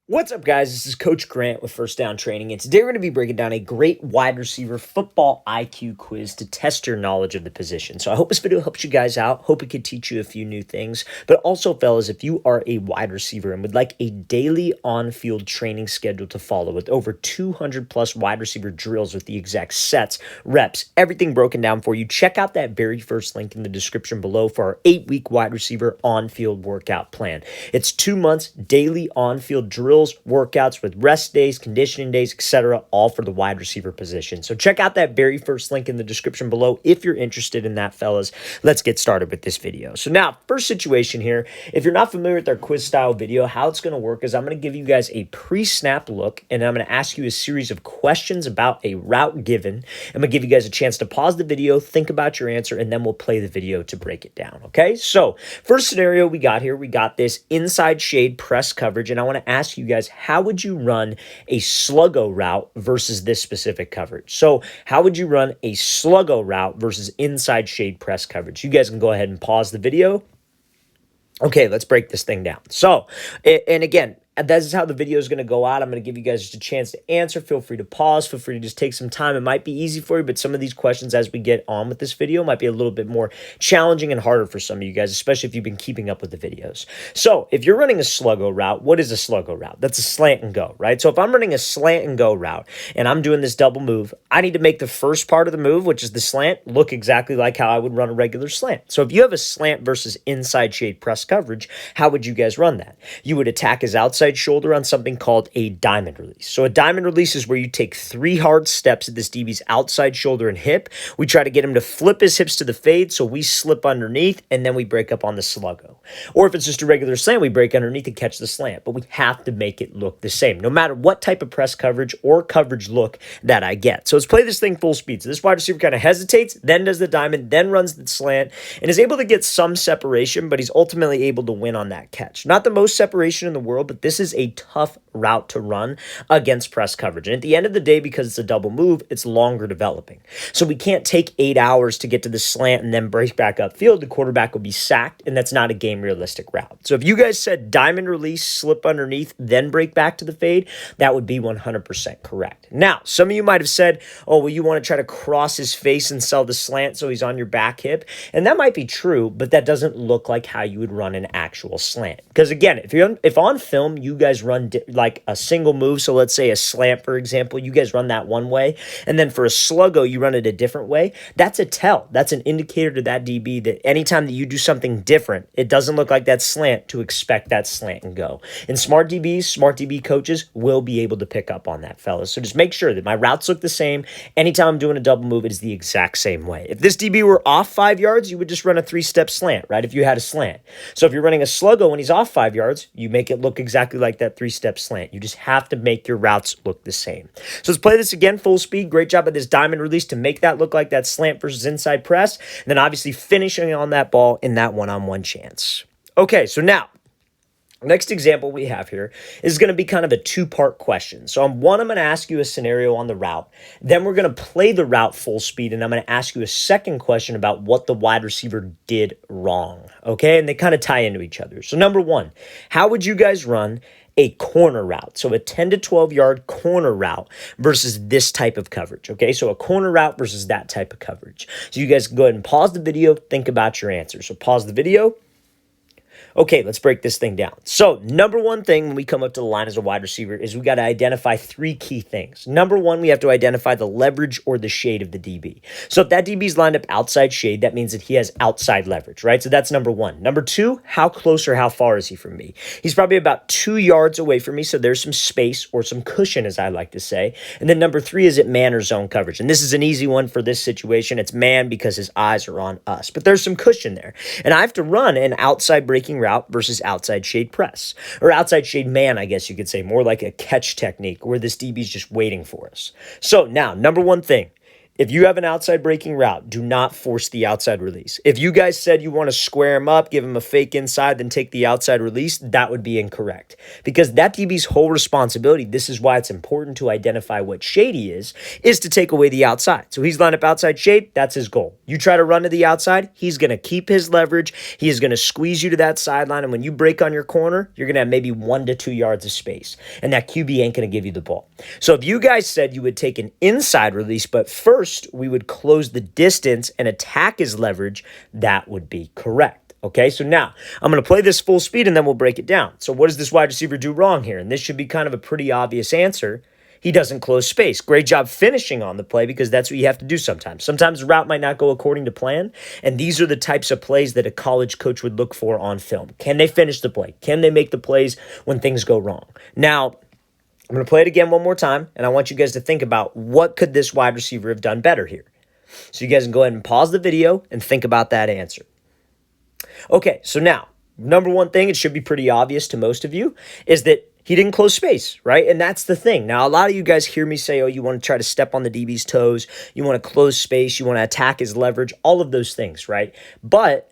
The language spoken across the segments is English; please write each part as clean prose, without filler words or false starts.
What's up, guys? This is Coach Grant with First Down Training, and today we're going to be breaking down a great wide receiver football IQ quiz to test your knowledge of the position. So I hope this video helps you guys out. Hope it could teach you a few new things. But also, fellas, if you are a wide receiver and would like a daily on-field training schedule to follow with over 200 plus wide receiver drills with the exact sets, reps, everything broken down for you, check out that very first link in the description below for our 8-week wide receiver on-field workout plan. It's 2 months daily on-field drills, workouts with rest days, conditioning days, etc., all for the wide receiver position. So check out that very first link in the description below if you're interested in that, fellas. Let's get started with this video. So now, first situation here, if you're not familiar with our quiz style video, how it's going to work is I'm going to give you guys a pre-snap look, and I'm going to ask you a series of questions about a route given. I'm going to give you guys a chance to pause the video, think about your answer, and then we'll play the video to break it down, okay? So first scenario we got here, we got this inside shade press coverage, and I want to ask you guys, how would you run a sluggo route versus this specific coverage? So how would you run a sluggo route versus inside shade press coverage? You guys can go ahead and pause the video. Okay, let's break this thing down. So, and again, that is how the video is going to go out. I'm going to give you guys just a chance to answer. Feel free to pause. Feel free to just take some time. It might be easy for you, but some of these questions as we get on with this video might be a little bit more challenging and harder for some of you guys, especially if you've been keeping up with the videos. So if you're running a sluggo route, what is a sluggo route? That's a slant and go, right? So if I'm running a slant and go route and I'm doing this double move, I need to make the first part of the move, which is the slant, look exactly like how I would run a regular slant. So if you have a slant versus inside shade press coverage, how would you guys run that? You would attack his outside shoulder on something called a diamond release. So a diamond release is where you take 3 hard steps at this DB's outside shoulder and hip. We try to get him to flip his hips to the fade, so we slip underneath, and then we break up on the sluggo. Or if it's just a regular slant, we break underneath and catch the slant. But we have to make it look the same, no matter what type of press coverage or coverage look that I get. So let's play this thing full speed. So this wide receiver kind of hesitates, then does the diamond, then runs the slant, and is able to get some separation, but he's ultimately able to win on that catch. Not the most separation in the world, but this is a tough route to run against press coverage. And at the end of the day, because it's a double move, it's longer developing. So we can't take 8 hours to get to the slant and then break back upfield. The quarterback will be sacked, and that's not a game realistic route. So if you guys said diamond release, slip underneath, then break back to the fade, that would be 100% correct. Now, some of you might have said, oh, well, you want to try to cross his face and sell the slant so he's on your back hip. And that might be true, but that doesn't look like how you would run an actual slant. Because again, if on film you guys run like a single move, so let's say a slant, for example, you guys run that one way, and then for a sluggo, you run it a different way, that's a tell. That's an indicator to that DB that anytime that you do something different, it doesn't look like that slant, to expect that slant and go. And smart DBs, smart DB coaches will be able to pick up on that, fellas. So just make sure that my routes look the same. Anytime I'm doing a double move, it is the exact same way. If this DB were off 5 yards, you would just run a 3-step slant, right? If you had a slant. So if you're running a sluggo when he's off 5 yards, you make it look exactly like that 3-step slant. You just have to make your routes look the same. So let's play this again, full speed. Great job at this diamond release to make that look like that slant versus inside press. And then obviously finishing on that ball in that one-on-one chance. Okay, so now, next example we have here is going to be kind of a 2-part question. So I'm going to ask you a scenario on the route. Then we're going to play the route full speed, and I'm going to ask you a second question about what the wide receiver did wrong. Okay, and they kind of tie into each other. So number 1, how would you guys run a corner route? So a 10 to 12 yard corner route versus this type of coverage. Okay, so a corner route versus that type of coverage. So you guys can go ahead and pause the video, think about your answer. So pause the video. Okay, let's break this thing down. So number 1 thing when we come up to the line as a wide receiver is we got to identify 3 key things. Number 1, we have to identify the leverage or the shade of the DB. So if that DB is lined up outside shade, that means that he has outside leverage, right? So that's number 1. Number 2, how close or how far is he from me? He's probably about 2 yards away from me, so there's some space or some cushion, as I like to say. And then number 3, is it man or zone coverage? And this is an easy one for this situation. It's man because his eyes are on us, but there's some cushion there. And I have to run an outside breaking route versus outside shade press, or outside shade man, I guess you could say, more like a catch technique where this DB is just waiting for us. So now, number 1 thing, If you have an outside breaking route, do not force the outside release. If you guys said you want to square him up, give him a fake inside, then take the outside release, that would be incorrect. Because that DB's whole responsibility, this is why it's important to identify what shade he is to take away the outside. So he's lined up outside shade, that's his goal. You try to run to the outside, he's going to keep his leverage, he is going to squeeze you to that sideline, and when you break on your corner, you're going to have maybe 1 to 2 yards of space, and that QB ain't going to give you the ball. So if you guys said you would take an inside release, but first we would close the distance and attack his leverage, that would be correct. Okay, so now I'm going to play this full speed and then we'll break it down. So what does this wide receiver do wrong here? And this should be kind of a pretty obvious answer. He doesn't close space. Great job finishing on the play because that's what you have to do sometimes. Sometimes the route might not go according to plan, and these are the types of plays that a college coach would look for on film. Can they finish the play? Can they make the plays when things go wrong? Now, I'm going to play it again one more time, and I want you guys to think about what could this wide receiver have done better here. So you guys can go ahead and pause the video and think about that answer. Okay, so now, number one thing, it should be pretty obvious to most of you, is that he didn't close space, right? And that's the thing. Now, a lot of you guys hear me say, oh, you want to try to step on the DB's toes, you want to close space, you want to attack his leverage, all of those things, right? But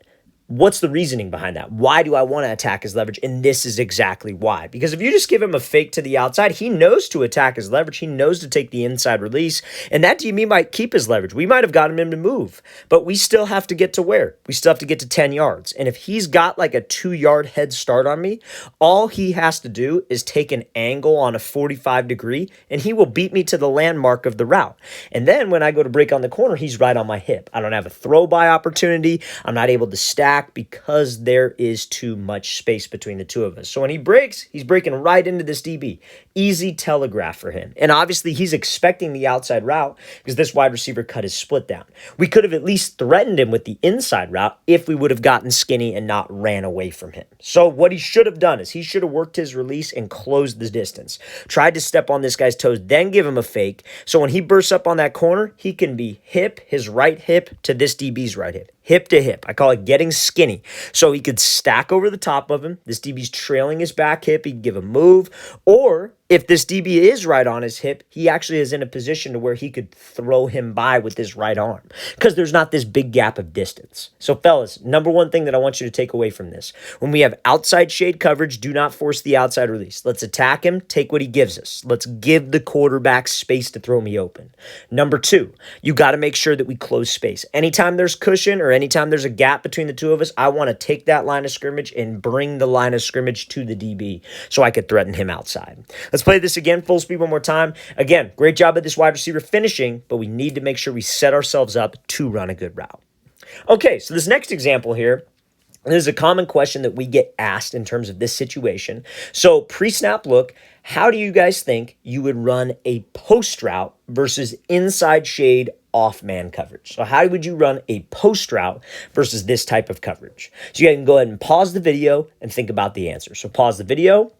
what's the reasoning behind that? Why do I want to attack his leverage? And this is exactly why. Because if you just give him a fake to the outside, he knows to attack his leverage. He knows to take the inside release. And that DB might keep his leverage. We might have gotten him to move. But we still have to get to where? We still have to get to 10 yards. And if he's got like a 2-yard head start on me, all he has to do is take an angle on a 45 degree and he will beat me to the landmark of the route. And then when I go to break on the corner, he's right on my hip. I don't have a throw by opportunity. I'm not able to stack because there is too much space between the two of us. So when he breaks, he's breaking right into this DB. Easy telegraph for him. And obviously he's expecting the outside route because this wide receiver cut his split down. We could have at least threatened him with the inside route if we would have gotten skinny and not ran away from him. So what he should have done is he should have worked his release and closed the distance. Tried to step on this guy's toes, then give him a fake. So when he bursts up on that corner, he can be his right hip to this DB's right hip. Hip to hip. I call it getting skinny. So he could stack over the top of him. This DB's trailing his back hip. He can give a move. Or if this DB is right on his hip, he actually is in a position to where he could throw him by with his right arm because there's not this big gap of distance. So fellas, number one thing that I want you to take away from this, when we have outside shade coverage, do not force the outside release. Let's attack him, take what he gives us. Let's give the quarterback space to throw me open. Number two, you got to make sure that we close space. Anytime there's cushion or anytime there's a gap between the two of us, I want to take that line of scrimmage and bring the line of scrimmage to the DB so I could threaten him outside. Let's play this again, full speed one more time. Again, great job at this wide receiver finishing, but we need to make sure we set ourselves up to run a good route. Okay, so this next example here, this is a common question that we get asked in terms of this situation. So pre-snap look, how do you guys think you would run a post route versus inside shade off man coverage? So how would you run a post route versus this type of coverage? So you guys can go ahead and pause the video and think about the answer. So pause the video.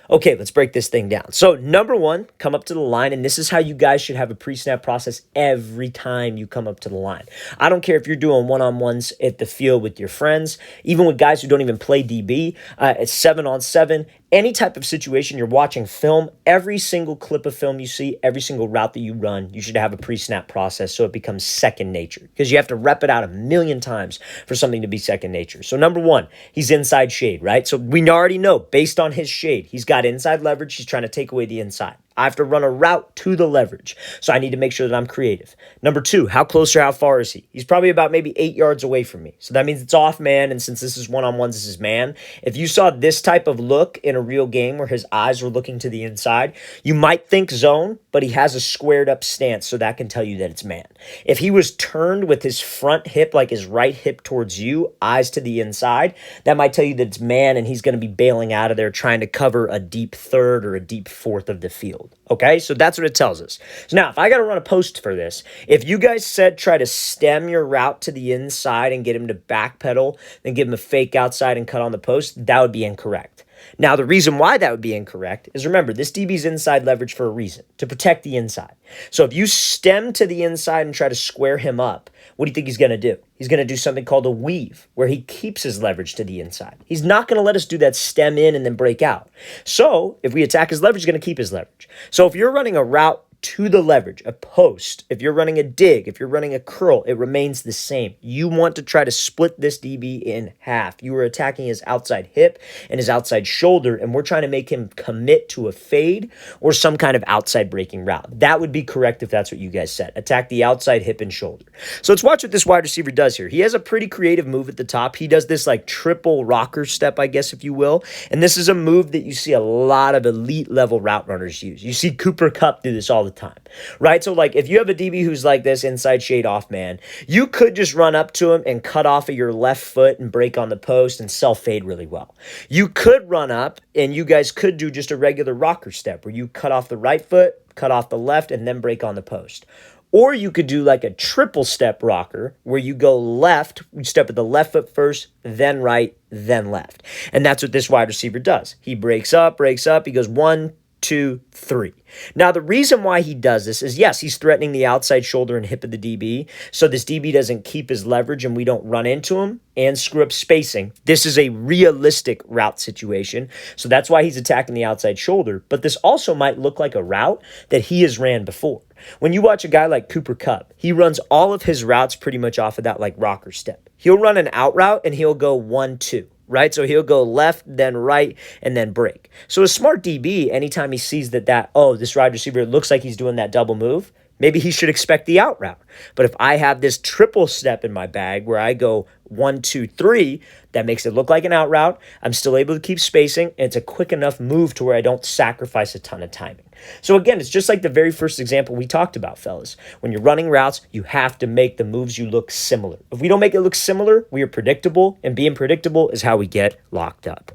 Okay, let's break this thing down. So number one, come up to the line, and this is how you guys should have a pre-snap process every time you come up to the line. I don't care if you're doing one-on-ones at the field with your friends, even with guys who don't even play DB, it's 7-on-7, any type of situation you're watching film, every single clip of film you see, every single route that you run, you should have a pre-snap process so it becomes second nature because you have to rep it out a million times for something to be second nature. So number one, he's inside shade, right? So we already know based on his shade, he's got inside leverage. He's trying to take away the inside. I have to run a route to the leverage, so I need to make sure that I'm creative. Number two, how close or how far is he? He's probably about maybe 8 yards away from me. So that means it's off man, and since this is one-on-ones, this is man. If you saw this type of look in a real game where his eyes were looking to the inside, you might think zone, but he has a squared up stance, so that can tell you that it's man. If he was turned with his front hip, like his right hip towards you, eyes to the inside, that might tell you that it's man, and he's going to be bailing out of there trying to cover a deep third or a deep fourth of the field. Okay, so that's what it tells us. So now, if I got to run a post for this, if you guys said try to stem your route to the inside and get him to backpedal, then give him a fake outside and cut on the post, that would be incorrect. Now, the reason why that would be incorrect is, remember, this DB's inside leverage for a reason, to protect the inside. So if you stem to the inside and try to square him up, what do you think he's going to do? He's going to do something called a weave, where he keeps his leverage to the inside. He's not going to let us do that stem in and then break out. So if we attack his leverage, he's going to keep his leverage. So if you're running a route to the leverage, a post, if you're running a dig, if you're running a curl, it remains the same. You want to try to split this DB in half. You are attacking his outside hip and his outside shoulder, and we're trying to make him commit to a fade or some kind of outside breaking route. That would be correct if that's what you guys said. Attack the outside hip and shoulder. So let's watch what this wide receiver does here. He has a pretty creative move at the top. He does this like triple rocker step, I guess, if you will. And this is a move that you see a lot of elite level route runners use. You see Cooper Kupp do this all the time, right? So like if you have a DB who's like this inside shade off man, you could just run up to him and cut off of your left foot and break on the post and self fade really well. You could run up and you guys could do just a regular rocker step where you cut off the right foot, cut off the left, and then break on the post. Or you could do like a triple step rocker where you go left, you step with the left foot first, then right, then left. And that's what this wide receiver does. He breaks up, he goes 1, 2, 3. Now, the reason why he does this is, yes, he's threatening the outside shoulder and hip of the DB, so this DB doesn't keep his leverage and we don't run into him and screw up spacing. This is a realistic route situation, so that's why he's attacking the outside shoulder, but this also might look like a route that he has ran before. When you watch a guy like Cooper Kupp, he runs all of his routes pretty much off of that like rocker step. He'll run an out route and he'll go 1, 2. Right? So he'll go left, then right, and then break. So a smart DB, anytime he sees that, this wide receiver looks like he's doing that double move, maybe he should expect the out route. But if I have this triple step in my bag where I go 1, 2, 3, that makes it look like an out route. I'm still able to keep spacing, and it's a quick enough move to where I don't sacrifice a ton of timing. So again, it's just like the very first example we talked about, fellas. When you're running routes, you have to make the moves you look similar. If we don't make it look similar, we are predictable, and being predictable is how we get locked up.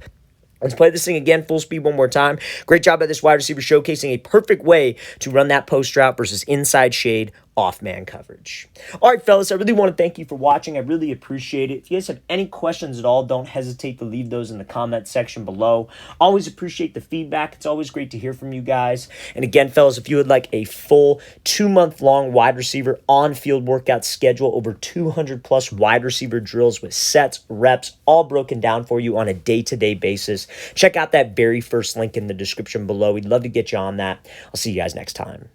Let's play this thing again, full speed one more time. Great job by this wide receiver showcasing a perfect way to run that post route versus inside shade off man coverage. All right, fellas, I really want to thank you for watching. I really appreciate it. If you guys have any questions at all, don't hesitate to leave those in the comment section below. Always appreciate the feedback. It's always great to hear from you guys. And again, fellas, if you would like a full 2-month-long wide receiver on-field workout schedule, over 200 plus wide receiver drills with sets, reps, all broken down for you on a day-to-day basis, check out that very first link in the description below. We'd love to get you on that. I'll see you guys next time.